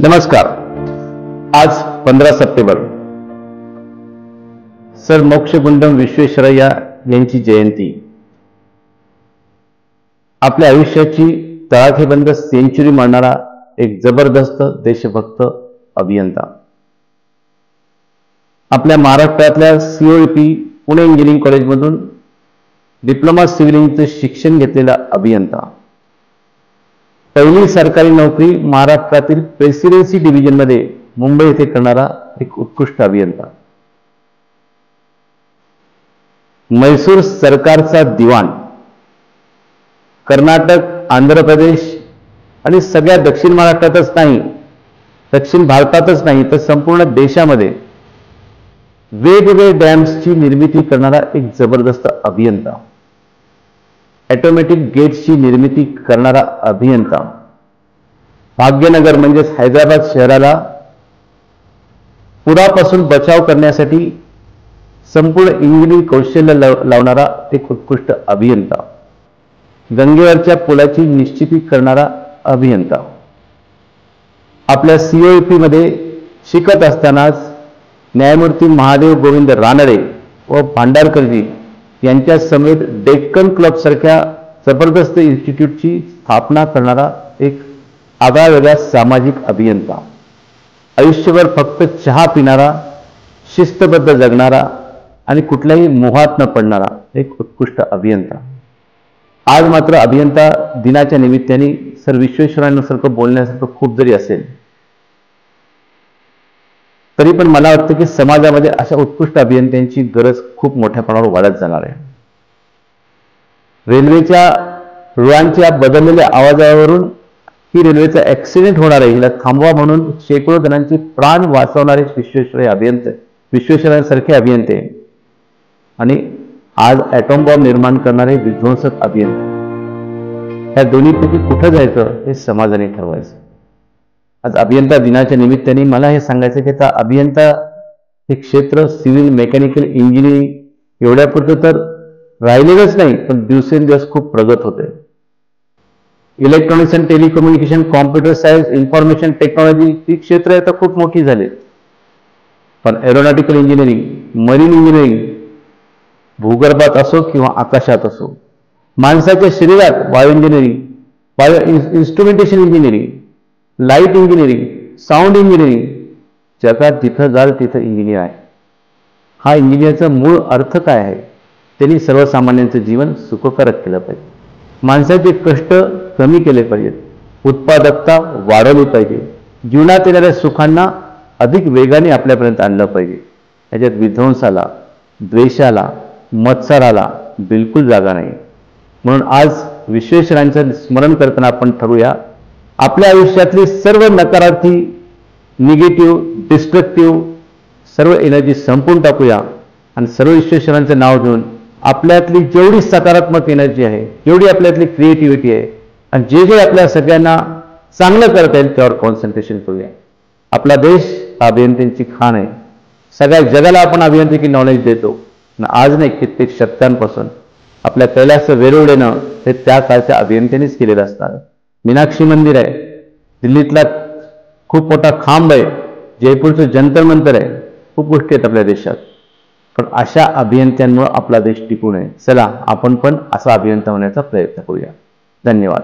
नमस्कार. आज 15 September sir Mokshagundam Visvesvaraya यांची जयंती. आपल्या आयुष्याची तळाखेबंद सेंचुरी मारणारा एक जबरदस्त देशभक्त अभियंता. आपल्या महाराष्ट्रातल्या सीओईपी पुणे इंजिनिअरिंग कॉलेजमधून डिप्लोमा सिव्हिल इंजिनिअरिंगचे शिक्षण घेतलेला अभियंता. पहिली सरकारी नोकरी महाराष्ट्रातील प्रेसिडेन्सी डिव्हिजनमध्ये मुंबई येथे करणारा एक उत्कृष्ट अभियंता. म्हैसूर सरकारचा दिवाण. कर्नाटक, आंध्र प्रदेश आणि सगळ्या दक्षिण महाराष्ट्रातच नाही, दक्षिण भारतातच नाही तर संपूर्ण देशामध्ये वेगवेगळे डॅम्सची निर्मिती करणारा एक जबरदस्त अभियंता. ऑटोमॅटिक गेट्सची निर्मिती करणारा अभियंता. भाग्यनगर म्हणजेच हैदराबाद शहराला पुरापासून बचाव करण्यासाठी संपूर्ण इंजिनिअरिंग कौशल्य लावणारा एक उत्कृष्ट अभियंता. गंगेवरच्या पुलाची निश्चिती करणारा अभियंता. आपल्या सीओईपी मध्ये शिकत असतानाच न्यायमूर्ती महादेव गोविंद रानडे व भांडारकरजी यांच्या समेत डेक्कन क्लब सारख्या जबरदस्त इन्स्टिट्यूटची स्थापना करणारा एक आगळावेगळा सामाजिक अभियंता. आयुष्यभर फक्त चहा पिणारा, शिस्तबद्ध जगणारा आणि कुठल्याही मोहात न पडणारा एक उत्कृष्ट अभियंता. आज मात्र अभियंता दिनाच्या निमित्ताने सर विश्वेश्वरय्यांसारखं बोलण्यासारखं खूप जरी असेल तरी पण मला वाटतं की समाजामध्ये अशा उत्कृष्ट अभियंत्यांची गरज खूप मोठ्या प्रमाणावर वाढत जाणार आहे. रेल्वेच्या रुळांच्या बदललेल्या आवाजावरून ही रेल्वेचा ऍक्सिडेंट होणार आहे, हिला थांबवा म्हणून शेकडो जणांचे प्राण वाचवणारे विश्वेश्वरय्यांसारखे अभियंते आणि आज ॲटॉम बॉम्ब निर्माण करणारे विध्वंसक अभियंते, ह्या दोन्हीपैकी कुठं जायचं हे समाजाने ठरवायचं. आज अभियंता दिनाच्या निमित्ताने मला हे सांगायचं की आता अभियंता हे क्षेत्र सिव्हिल, मेकॅनिकल इंजिनिअरिंग एवढ्यापुरतं तर राहिलेलंच नाही, पण दिवसेंदिवस खूप प्रगत होते. Electronics and telecommunication, computer science, information technology ही क्षेत्र आता खूप मोठी झाली. पण एरोनॉटिकल इंजिनिअरिंग, मरीन इंजिनिअरिंग, भूगर्भात असो किंवा आकाशात असो, माणसाच्या शरीरात bio engineering, bio instrumentation engineering, light engineering, sound engineering, जगात जिथं जाल तिथं इंजिनियर आहे. हा इंजिनिअरचा मूळ अर्थ काय आहे? त्यांनी सर्वसामान्यांचं जीवन सुखकारक केलं पाहिजे, माणसाचे कष्ट कमी केले पाहिजेत, उत्पादकता वाढवली पाहिजे, जीवनात येणाऱ्या सुखांना अधिक वेगाने आपल्यापर्यंत आणलं पाहिजे. याच्यात विध्वंसाला, द्वेषाला, मत्सराला बिलकुल जागा नाही. म्हणून आज विश्वेश्वरय्यांचं स्मरण करताना आपण ठरवूया, आपल्या आयुष्यातली सर्व नकारार्थी, निगेटिव्ह, डिस्ट्रक्टिव्ह सर्व एनर्जी संपून टाकूया आणि सर्व विश्वेश्वरय्यांचं नाव घेऊन आपल्यातली जेवढी सकारात्मक एनर्जी आहे, जेवढी आपल्यातली क्रिएटिव्हिटी आहे आणि जे जे आपल्या सगळ्यांना चांगलं करता येईल त्यावर कॉन्सन्ट्रेशन करूया. आपला देश अभियंत्यांची खाण आहे. सगळ्या जगाला आपण अभियांत्रिकी नॉलेज देतो. आज नाही, कित्येक शतकांपासून आपल्या कैलास वेरूळेनं हे त्या काळच्या अभियंत्यांनीच केलेलं असणार. मीनाक्षी मंदिर आहे, दिल्लीतला खूप मोठा खांब आहे, जयपूरचं जंतर मंतर आहे, खूप गोष्टी आहेत आपल्या देशात. पण अशा अभियंत्यांमुळे आपला देश टिकून आहे. चला आपण पण असा अभियंता होण्याचा प्रयत्न करूया. धन्यवाद.